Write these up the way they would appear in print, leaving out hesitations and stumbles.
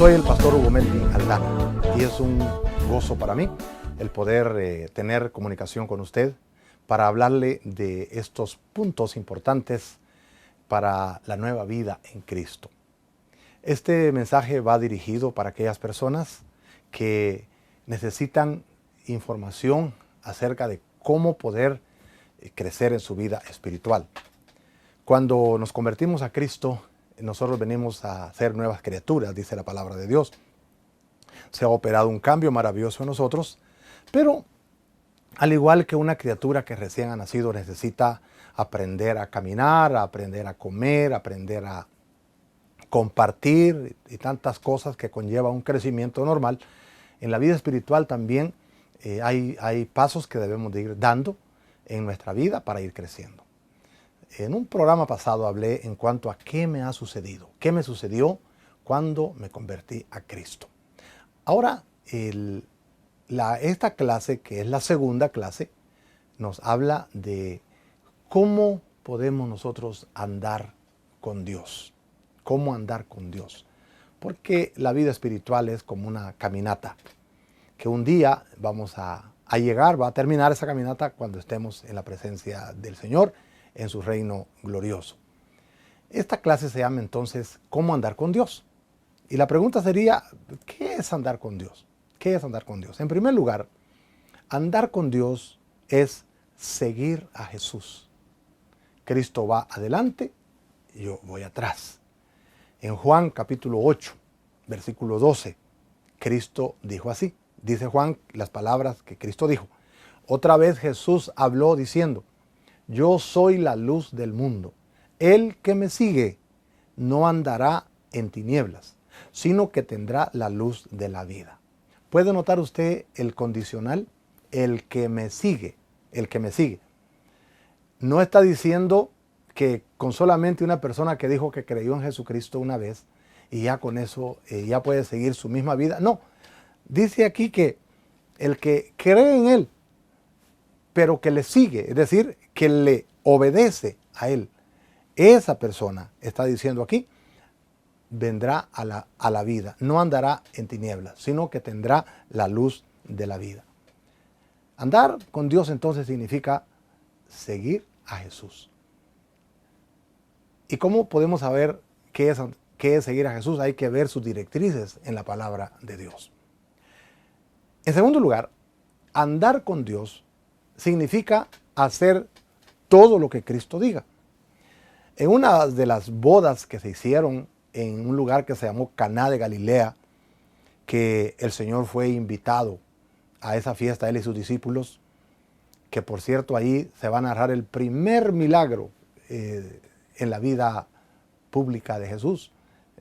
Soy el pastor Hugo Melvin Aldana y es un gozo para mí el poder tener comunicación con usted para hablarle de estos puntos importantes para la nueva vida en Cristo. Este mensaje va dirigido para aquellas personas que necesitan información acerca de cómo poder crecer en su vida espiritual. Cuando nos convertimos a Cristo, nosotros venimos a ser nuevas criaturas, dice la palabra de Dios. Se ha operado un cambio maravilloso en nosotros, pero al igual que una criatura que recién ha nacido necesita aprender a caminar, aprender a comer, aprender a compartir y tantas cosas que conlleva un crecimiento normal, en la vida espiritual también hay pasos que debemos de ir dando en nuestra vida para ir creciendo. En un programa pasado hablé en cuanto a qué me ha sucedido, qué me sucedió cuando me convertí a Cristo. Ahora, esta clase, que es la segunda clase, nos habla de cómo podemos nosotros andar con Dios. Cómo andar con Dios. Porque la vida espiritual es como una caminata, que un día vamos a llegar, va a terminar esa caminata cuando estemos en la presencia del Señor, en su reino glorioso. Esta clase se llama entonces ¿cómo andar con Dios? Y la pregunta sería, ¿qué es andar con Dios? ¿Qué es andar con Dios? En primer lugar, andar con Dios es seguir a Jesús. Cristo va adelante, yo voy atrás. En Juan capítulo 8, versículo 12, Cristo dijo así. Dice Juan las palabras que Cristo dijo. Otra vez Jesús habló diciendo, yo soy la luz del mundo. El que me sigue no andará en tinieblas, sino que tendrá la luz de la vida. ¿Puede notar usted el condicional? El que me sigue, el que me sigue. No está diciendo que con solamente una persona que dijo que creyó en Jesucristo una vez y ya con eso ya puede seguir su misma vida. No, dice aquí que el que cree en Él, pero que le sigue, es decir, que le obedece a Él, esa persona, está diciendo aquí, vendrá a la vida, no andará en tinieblas, sino que tendrá la luz de la vida. Andar con Dios entonces significa seguir a Jesús. ¿Y cómo podemos saber qué es seguir a Jesús? Hay que ver sus directrices en la palabra de Dios. En segundo lugar, andar con Dios significa hacer todo lo que Cristo diga. En una de las bodas que se hicieron en un lugar que se llamó Caná de Galilea, que el Señor fue invitado a esa fiesta, él y sus discípulos, que por cierto ahí se va a narrar el primer milagro en la vida pública de Jesús,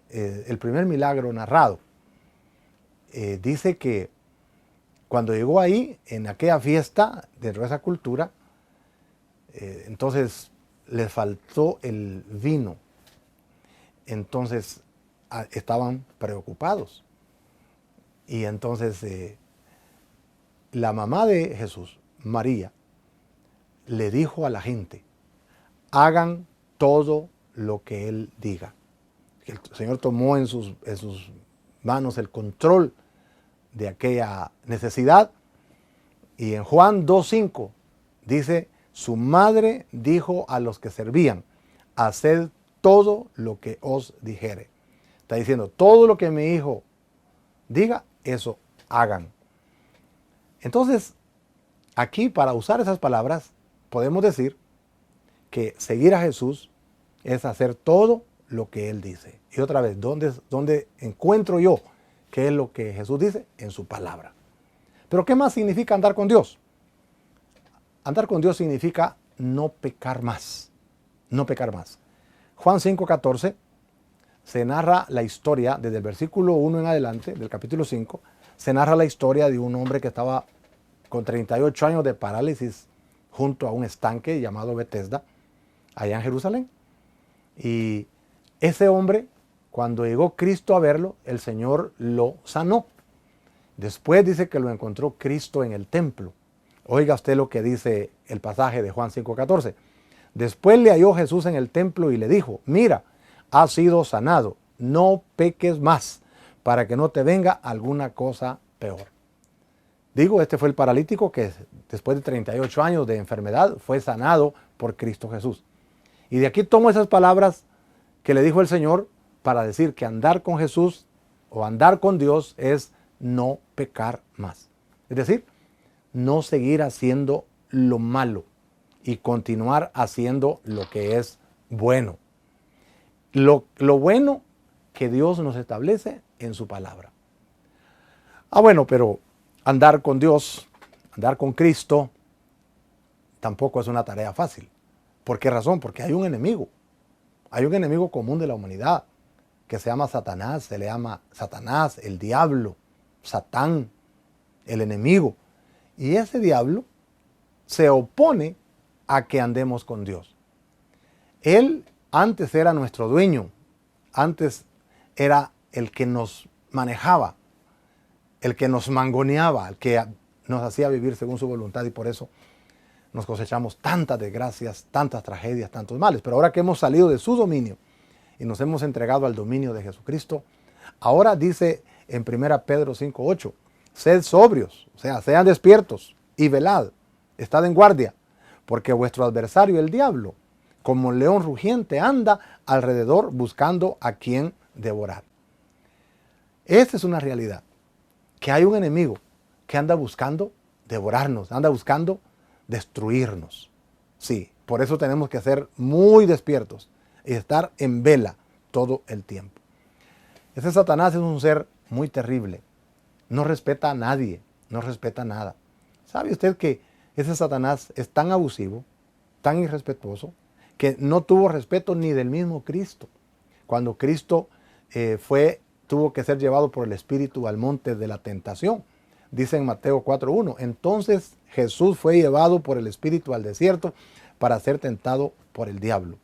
el primer milagro narrado. Dice que cuando llegó ahí, en aquella fiesta, dentro de esa cultura, entonces les faltó el vino. Entonces estaban preocupados. Y entonces la mamá de Jesús, María, le dijo a la gente, hagan todo lo que Él diga. El Señor tomó en sus manos el control de aquella necesidad. Y en Juan 2:5 dice, su madre dijo a los que servían, haced todo lo que os dijere. Está diciendo, todo lo que mi hijo diga, eso hagan. Entonces, aquí para usar esas palabras, podemos decir que seguir a Jesús es hacer todo lo que Él dice. Y otra vez, ¿dónde encuentro yo qué es lo que Jesús dice? En su palabra. Pero ¿qué más significa andar con Dios? Andar con Dios significa no pecar más. No pecar más. Juan 5:14 se narra la historia, desde el versículo 1 en adelante, del capítulo 5, se narra la historia de un hombre que estaba con 38 años de parálisis junto a un estanque llamado Betesda, allá en Jerusalén. Y ese hombre, cuando llegó Cristo a verlo, el Señor lo sanó. Después dice que lo encontró Cristo en el templo. Oiga usted lo que dice el pasaje de Juan 5:14. Después le halló Jesús en el templo y le dijo, mira, has sido sanado, no peques más, para que no te venga alguna cosa peor. Digo, este fue el paralítico que después de 38 años de enfermedad fue sanado por Cristo Jesús. Y de aquí tomo esas palabras que le dijo el Señor para decir que andar con Jesús o andar con Dios es no pecar más. Es decir, no seguir haciendo lo malo y continuar haciendo lo que es bueno. Lo bueno que Dios nos establece en su palabra. Bueno, pero andar con Dios, andar con Cristo, tampoco es una tarea fácil. ¿Por qué razón? Porque hay un enemigo. Hay un enemigo común de la humanidad que se llama Satanás. Se le llama Satanás, el diablo, Satán, el enemigo. Y ese diablo se opone a que andemos con Dios. Él antes era nuestro dueño. Antes era el que nos manejaba, el que nos mangoneaba, el que nos hacía vivir según su voluntad, y por eso nos cosechamos tantas desgracias, tantas tragedias, tantos males. Pero ahora que hemos salido de su dominio y nos hemos entregado al dominio de Jesucristo, ahora dice en 1 Pedro 5:8, sed sobrios, o sea, sean despiertos y velad, estad en guardia, porque vuestro adversario el diablo, como león rugiente, anda alrededor buscando a quien devorar. Esta es una realidad, que hay un enemigo que anda buscando devorarnos, anda buscando destruirnos. Sí, por eso tenemos que ser muy despiertos y estar en vela todo el tiempo. Ese Satanás es un ser muy terrible. No respeta a nadie, no respeta nada. ¿Sabe usted que ese Satanás es tan abusivo, tan irrespetuoso, que no tuvo respeto ni del mismo Cristo? Cuando Cristo tuvo que ser llevado por el Espíritu al monte de la tentación. Dice en Mateo 4:1, entonces Jesús fue llevado por el Espíritu al desierto para ser tentado por el diablo.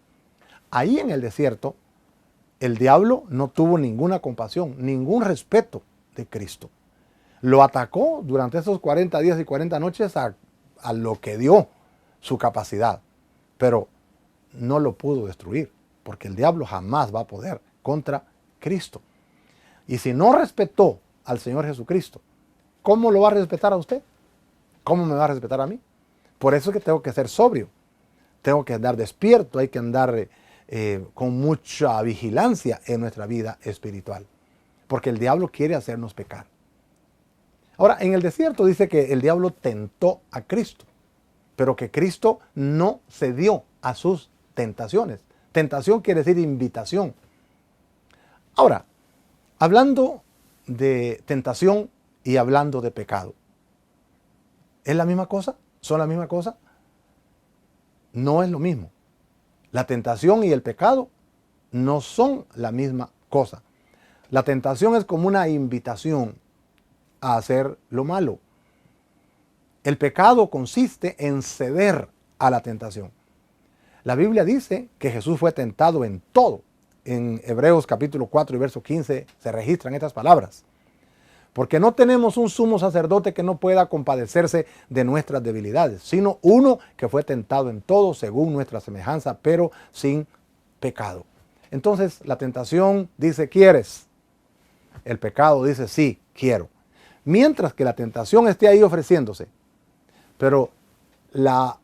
Ahí en el desierto, el diablo no tuvo ninguna compasión, ningún respeto de Cristo. Lo atacó durante esos 40 días y 40 noches a lo que dio su capacidad, pero no lo pudo destruir, porque el diablo jamás va a poder contra Cristo. Y si no respetó al Señor Jesucristo, ¿cómo lo va a respetar a usted? ¿Cómo me va a respetar a mí? Por eso es que tengo que ser sobrio, tengo que andar despierto, hay que andar con mucha vigilancia en nuestra vida espiritual, porque el diablo quiere hacernos pecar. Ahora, en el desierto dice que el diablo tentó a Cristo, pero que Cristo no cedió a sus tentaciones. Tentación quiere decir invitación. Ahora, hablando de tentación y hablando de pecado, ¿es la misma cosa? ¿Son la misma cosa? No es lo mismo. La tentación y el pecado no son la misma cosa. La tentación es como una invitación a hacer lo malo. El pecado consiste en ceder a la tentación. La Biblia dice que Jesús fue tentado en todo. En Hebreos capítulo 4 y verso 15 se registran estas palabras. Porque no tenemos un sumo sacerdote que no pueda compadecerse de nuestras debilidades, sino uno que fue tentado en todo según nuestra semejanza, pero sin pecado. Entonces la tentación dice, ¿quieres? El pecado dice, sí, quiero. Mientras que la tentación esté ahí ofreciéndose, pero la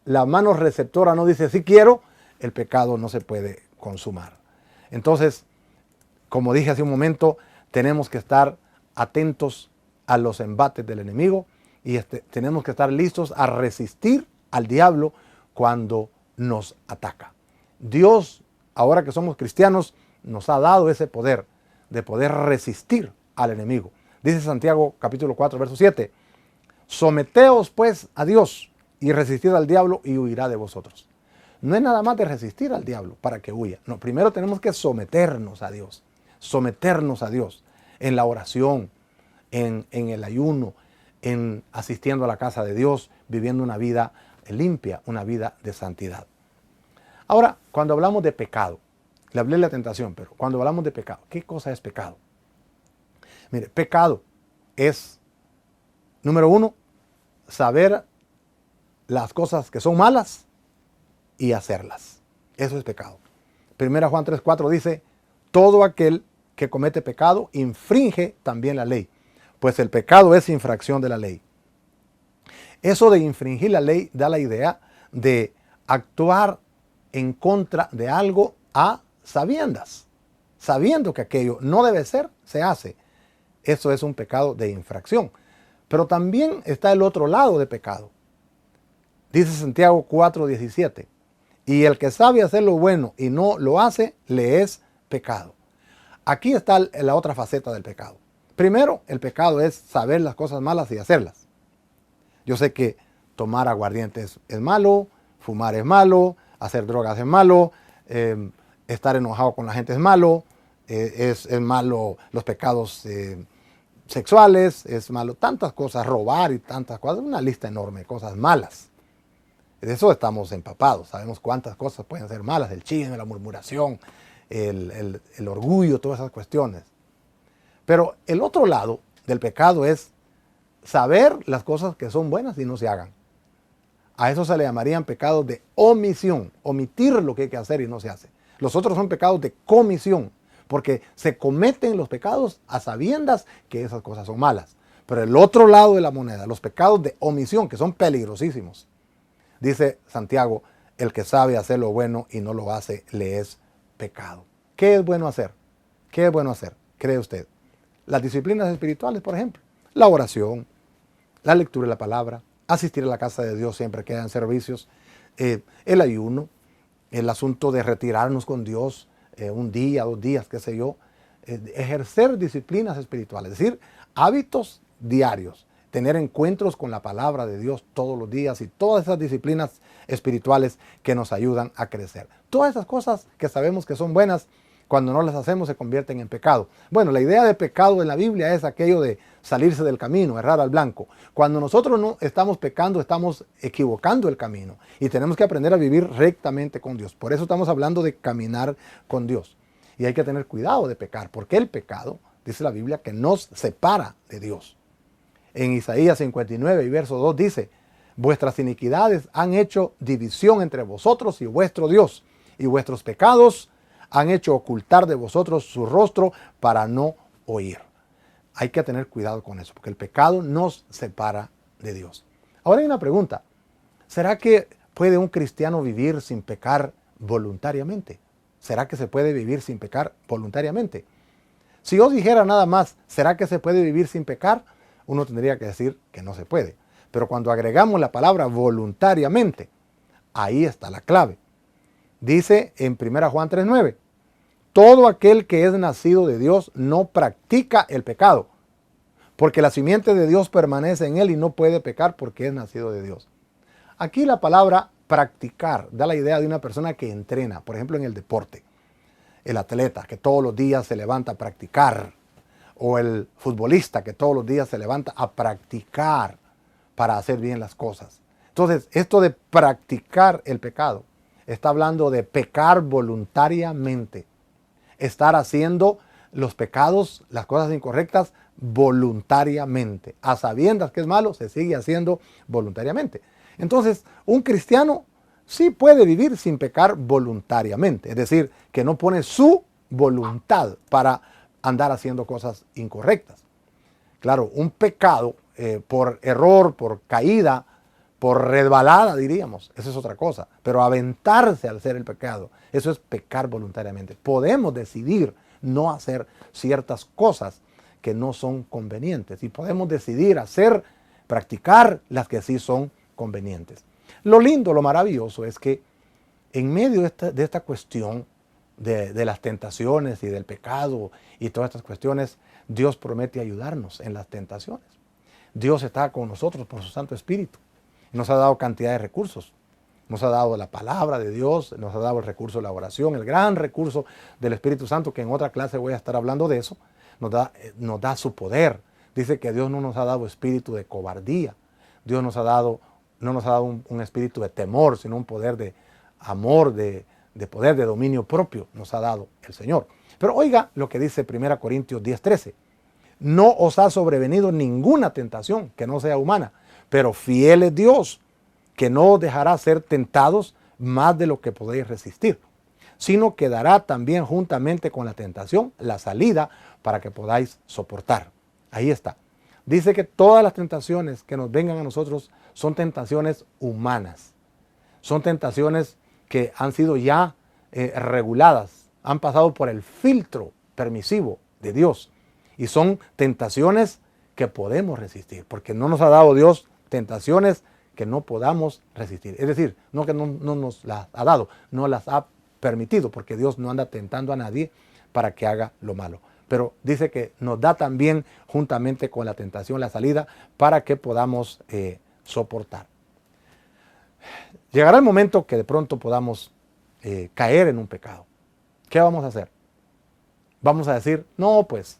mano receptora no dice, sí quiero, el pecado no se puede consumar. Entonces, como dije hace un momento, tenemos que estar atentos a los embates del enemigo y tenemos que estar listos a resistir al diablo cuando nos ataca. Dios, ahora que somos cristianos, nos ha dado ese poder de poder resistir al enemigo. Dice Santiago capítulo 4, verso 7, someteos pues a Dios y resistid al diablo y huirá de vosotros. No es nada más de resistir al diablo para que huya. No, primero tenemos que someternos a Dios en la oración, en el ayuno, en asistiendo a la casa de Dios, viviendo una vida limpia, una vida de santidad. Ahora, cuando hablamos de pecado, le hablé de la tentación, pero cuando hablamos de pecado, ¿qué cosa es pecado? Mire, pecado es, número uno, saber las cosas que son malas y hacerlas. Eso es pecado. 1 Juan 3:4 dice, todo aquel que comete pecado infringe también la ley, pues el pecado es infracción de la ley. Eso de infringir la ley da la idea de actuar en contra de algo a sabiendas. Sabiendo que aquello no debe ser, se hace. Eso es un pecado de infracción. Pero también está el otro lado de pecado. Dice Santiago 4:17. Y el que sabe hacer lo bueno y no lo hace, le es pecado. Aquí está la otra faceta del pecado. Primero, el pecado es saber las cosas malas y hacerlas. Yo sé que tomar aguardiente es malo, fumar es malo, hacer drogas es malo, estar enojado con la gente es malo, es malo los pecados sexuales, es malo tantas cosas, robar y tantas cosas, una lista enorme de cosas malas. De eso estamos empapados, sabemos cuántas cosas pueden ser malas, el chisme, la murmuración, el orgullo, todas esas cuestiones. Pero el otro lado del pecado es saber las cosas que son buenas y no se hagan. A eso se le llamarían pecados de omisión, omitir lo que hay que hacer y no se hace. Los otros son pecados de comisión, porque se cometen los pecados a sabiendas que esas cosas son malas. Pero el otro lado de la moneda, los pecados de omisión, que son peligrosísimos. Dice Santiago, el que sabe hacer lo bueno y no lo hace, le es pecado. ¿Qué es bueno hacer? ¿Qué es bueno hacer? ¿Cree usted? Las disciplinas espirituales, por ejemplo. La oración, la lectura de la palabra, asistir a la casa de Dios siempre que hayan servicios, el ayuno, el asunto de retirarnos con Dios un día, 2 días, qué sé yo. Ejercer disciplinas espirituales, es decir, hábitos diarios. Tener encuentros con la palabra de Dios todos los días y todas esas disciplinas espirituales que nos ayudan a crecer. Todas esas cosas que sabemos que son buenas, cuando no las hacemos se convierten en pecado. Bueno, la idea de pecado en la Biblia es aquello de salirse del camino, errar al blanco. Cuando nosotros no estamos pecando, estamos equivocando el camino y tenemos que aprender a vivir rectamente con Dios. Por eso estamos hablando de caminar con Dios. Y hay que tener cuidado de pecar, porque el pecado, dice la Biblia, que nos separa de Dios. En Isaías 59 y verso 2 dice, vuestras iniquidades han hecho división entre vosotros y vuestro Dios, y vuestros pecados han hecho ocultar de vosotros su rostro para no oír. Hay que tener cuidado con eso, porque el pecado nos separa de Dios. Ahora hay una pregunta. ¿Será que puede un cristiano vivir sin pecar voluntariamente? ¿Será que se puede vivir sin pecar voluntariamente? Si yo dijera nada más, ¿será que se puede vivir sin pecar? Uno tendría que decir que no se puede. Pero cuando agregamos la palabra voluntariamente, ahí está la clave. Dice en 1 Juan 3:9, todo aquel que es nacido de Dios no practica el pecado, porque la simiente de Dios permanece en él y no puede pecar porque es nacido de Dios. Aquí la palabra practicar da la idea de una persona que entrena, por ejemplo en el deporte. El atleta que todos los días se levanta a practicar, o el futbolista que todos los días se levanta a practicar para hacer bien las cosas. Entonces, esto de practicar el pecado está hablando de pecar voluntariamente. Estar haciendo los pecados, las cosas incorrectas, voluntariamente. A sabiendas que es malo, se sigue haciendo voluntariamente. Entonces, un cristiano sí puede vivir sin pecar voluntariamente. Es decir, que no pone su voluntad para andar haciendo cosas incorrectas. Claro, un pecado por error, por caída, por resbalada, diríamos, eso es otra cosa. Pero aventarse al hacer el pecado, eso es pecar voluntariamente. Podemos decidir no hacer ciertas cosas que no son convenientes y podemos decidir hacer, practicar las que sí son convenientes. Lo lindo, lo maravilloso es que en medio de esta cuestión de las tentaciones y del pecado y todas estas cuestiones, Dios promete ayudarnos en las tentaciones. Dios está con nosotros por su Santo Espíritu. Nos ha dado cantidad de recursos. Nos ha dado la palabra de Dios, nos ha dado el recurso de la oración, el gran recurso del Espíritu Santo, que en otra clase voy a estar hablando de eso. Nos da su poder. Dice que Dios no nos ha dado espíritu de cobardía. Dios no nos ha dado un espíritu de temor, sino un poder de amor, de poder, de dominio propio nos ha dado el Señor. Pero oiga lo que dice 1 Corintios 10:13. No os ha sobrevenido ninguna tentación que no sea humana, pero fiel es Dios, que no os dejará ser tentados más de lo que podéis resistir, sino que dará también juntamente con la tentación la salida para que podáis soportar. Ahí está. Dice que todas las tentaciones que nos vengan a nosotros son tentaciones humanas. Son tentaciones que han sido ya reguladas, han pasado por el filtro permisivo de Dios. Y son tentaciones que podemos resistir, porque no nos ha dado Dios tentaciones que no podamos resistir. Es decir, no que no nos las ha dado, no las ha permitido, porque Dios no anda tentando a nadie para que haga lo malo. Pero dice que nos da también juntamente con la tentación la salida para que podamos soportar. Llegará el momento que de pronto podamos caer en un pecado. ¿Qué vamos a hacer? Vamos a decir, no, pues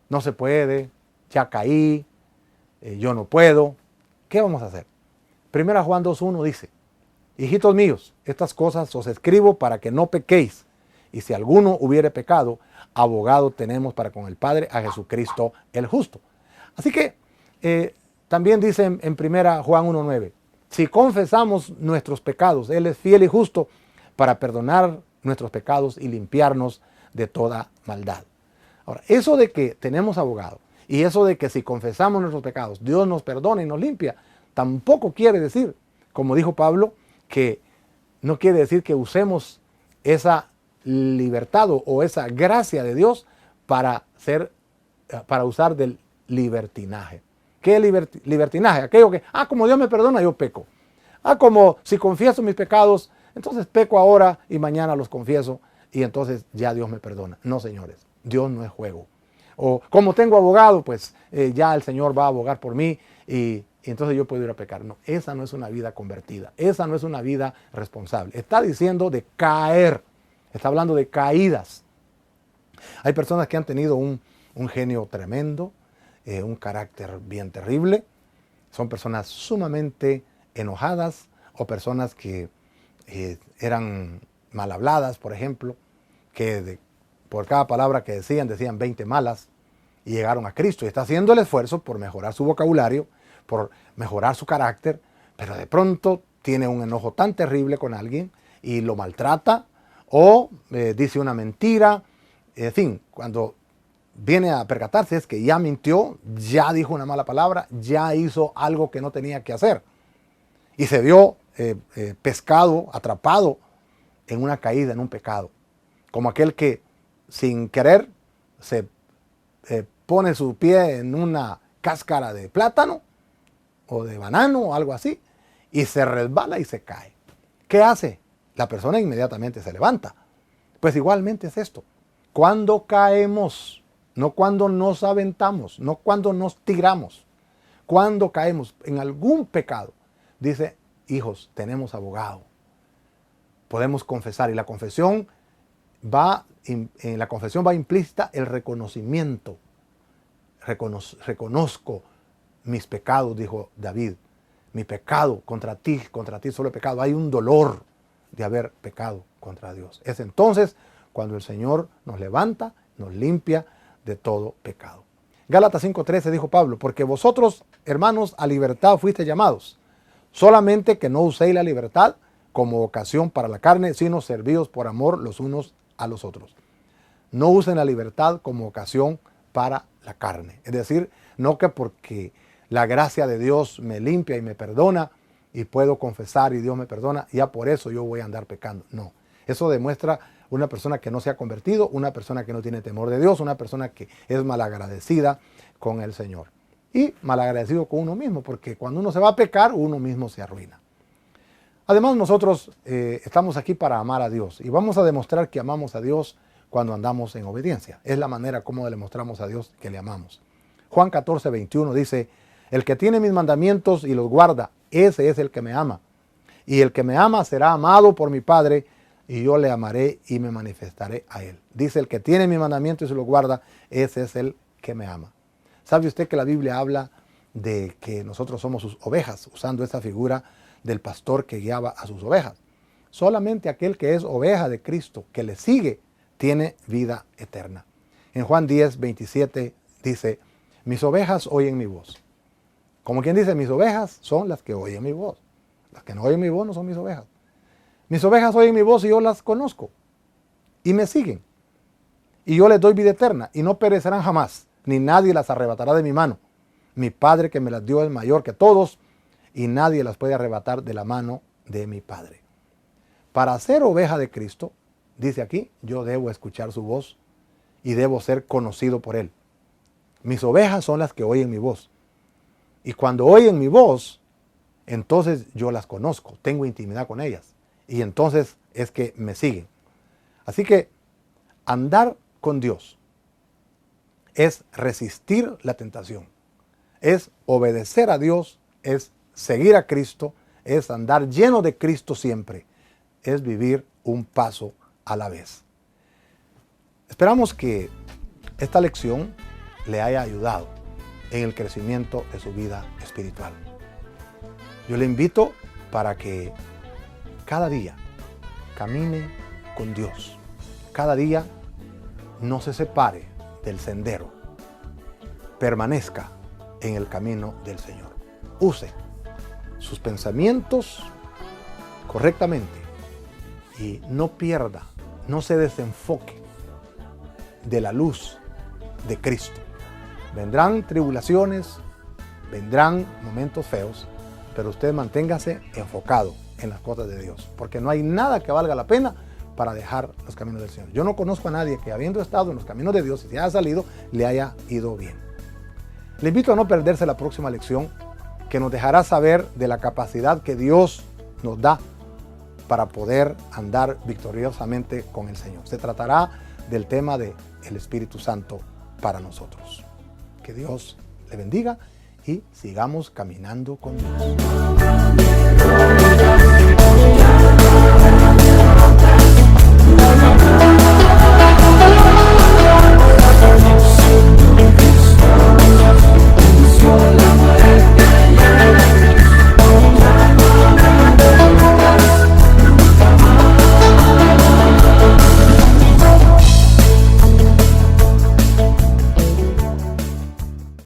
no se puede, ya caí, yo no puedo. ¿Qué vamos a hacer? 1 Juan 2:1 dice, hijitos míos, estas cosas os escribo para que no pequéis. Y si alguno hubiere pecado, abogado tenemos para con el Padre a Jesucristo el justo. Así que también dice en 1 Juan 1:9, si confesamos nuestros pecados, Él es fiel y justo para perdonar nuestros pecados y limpiarnos de toda maldad. Ahora, eso de que tenemos abogado y eso de que si confesamos nuestros pecados, Dios nos perdona y nos limpia, tampoco quiere decir, como dijo Pablo, que no quiere decir que usemos esa libertad o esa gracia de Dios para usar del libertinaje. ¿Qué es libertinaje? Aquello que, como Dios me perdona, yo peco. Como si confieso mis pecados, entonces peco ahora y mañana los confieso y entonces ya Dios me perdona. No, señores, Dios no es juego. O como tengo abogado, pues ya el Señor va a abogar por mí y entonces yo puedo ir a pecar. No, esa no es una vida convertida, esa no es una vida responsable. Está diciendo de caer, está hablando de caídas. Hay personas que han tenido un genio tremendo, un carácter bien terrible. Son personas sumamente enojadas o personas que eran mal habladas, por ejemplo, que por cada palabra que decían 20 malas y llegaron a Cristo. Y está haciendo el esfuerzo por mejorar su vocabulario, por mejorar su carácter, pero de pronto tiene un enojo tan terrible con alguien y lo maltrata o dice una mentira. En fin, cuando viene a percatarse es que ya mintió, ya dijo una mala palabra, ya hizo algo que no tenía que hacer. Y se vio pescado, atrapado en una caída, en un pecado. Como aquel que sin querer se pone su pie en una cáscara de plátano o de banano o algo así y se resbala y se cae. ¿Qué hace? La persona inmediatamente se levanta. Pues igualmente es esto. Cuando caemos, no cuando nos aventamos, no cuando nos tiramos, cuando caemos en algún pecado, dice, hijos, tenemos abogado. Podemos confesar y la confesión en la confesión va implícita el reconocimiento. Reconozco mis pecados, dijo David. Mi pecado contra ti solo he pecado. Hay un dolor de haber pecado contra Dios. Es entonces cuando el Señor nos levanta, nos limpia de todo pecado. Gálatas 5:13 dijo Pablo, porque vosotros, hermanos, a libertad fuisteis llamados, solamente que no uséis la libertad como ocasión para la carne, sino servíos por amor los unos a los otros. No usen la libertad como ocasión para la carne. Es decir, no que porque la gracia de Dios me limpia y me perdona y puedo confesar y Dios me perdona, ya por eso yo voy a andar pecando. No, eso demuestra una persona que no se ha convertido, una persona que no tiene temor de Dios, una persona que es malagradecida con el Señor. Y malagradecido con uno mismo, porque cuando uno se va a pecar, uno mismo se arruina. Además, nosotros estamos aquí para amar a Dios y vamos a demostrar que amamos a Dios cuando andamos en obediencia. Es la manera como le mostramos a Dios que le amamos. Juan 14:21 dice, el que tiene mis mandamientos y los guarda, ese es el que me ama. Y el que me ama será amado por mi Padre, y yo le amaré y me manifestaré a él. Dice, el que tiene mis mandamientos y los guarda, ese es el que me ama. ¿Sabe usted que la Biblia habla de que nosotros somos sus ovejas, usando esta figura del pastor que guiaba a sus ovejas? Solamente aquel que es oveja de Cristo, que le sigue, tiene vida eterna. En Juan 10:27 dice, mis ovejas oyen mi voz. Como quien dice, mis ovejas son las que oyen mi voz. Las que no oyen mi voz no son mis ovejas. Mis ovejas oyen mi voz y yo las conozco. y me siguen. Y yo les doy vida eterna y no perecerán jamás, ni nadie las arrebatará de mi mano. Mi Padre que me las dio es mayor que todos y nadie las puede arrebatar de la mano de mi Padre. Para ser oveja de Cristo, dice aquí, yo debo escuchar su voz y debo ser conocido por Él. Mis ovejas son las que oyen mi voz. Y cuando oyen mi voz, entonces yo las conozco, tengo intimidad con ellas. Y entonces es que me siguen. Así que andar con Dios es resistir la tentación, es obedecer a Dios, es seguir a Cristo, es andar lleno de Cristo siempre, es vivir un paso a la vez. Esperamos que esta lección le haya ayudado en el crecimiento de su vida espiritual. Yo le invito para que cada día camine con Dios. Cada día no se separe del sendero. Permanezca en el camino del Señor. Use sus pensamientos correctamente y no pierda, no se desenfoque de la luz de Cristo. Vendrán tribulaciones, vendrán momentos feos, pero usted manténgase enfocado en las cosas de Dios, porque no hay nada que valga la pena para dejar los caminos del Señor. Yo no conozco a nadie que habiendo estado en los caminos de Dios y se haya salido, le haya ido bien. Le invito a no perderse la próxima lección que nos dejará saber de la capacidad que Dios nos da para poder andar victoriosamente con el Señor. Se tratará del tema del Espíritu Santo para nosotros. Que Dios le bendiga y sigamos caminando con Dios.